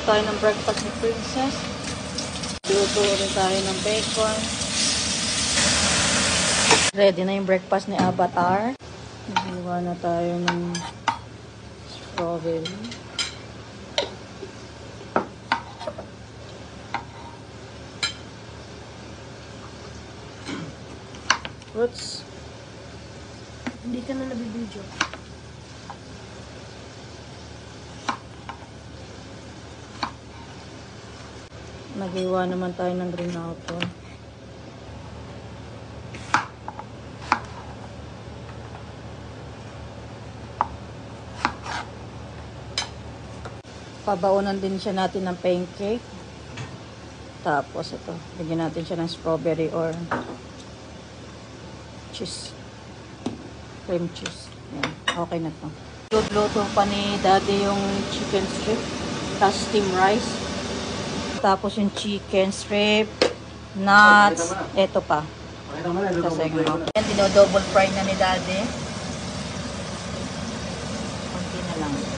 Tayo ng breakfast ni Princess. Luto rin tayo ng bacon. Ready na yung breakfast ni Avatar. Nagawa na tayo ng strawberry. Fruits. Hindi ka na nabibidyo. Nagawa naman tayo ng green apple. Pabaunan din siya natin ng pancake. Tapos ito, bigyan natin siya ng strawberry or cheese. Cream cheese. Yan. Okay na to. Luto pa ni Daddy yung chicken strip. Tapos steam rice. Tapos yung chicken strip, nuts, eto pa. Yan, dino-double fry na ni Daddy. Kunti na lang.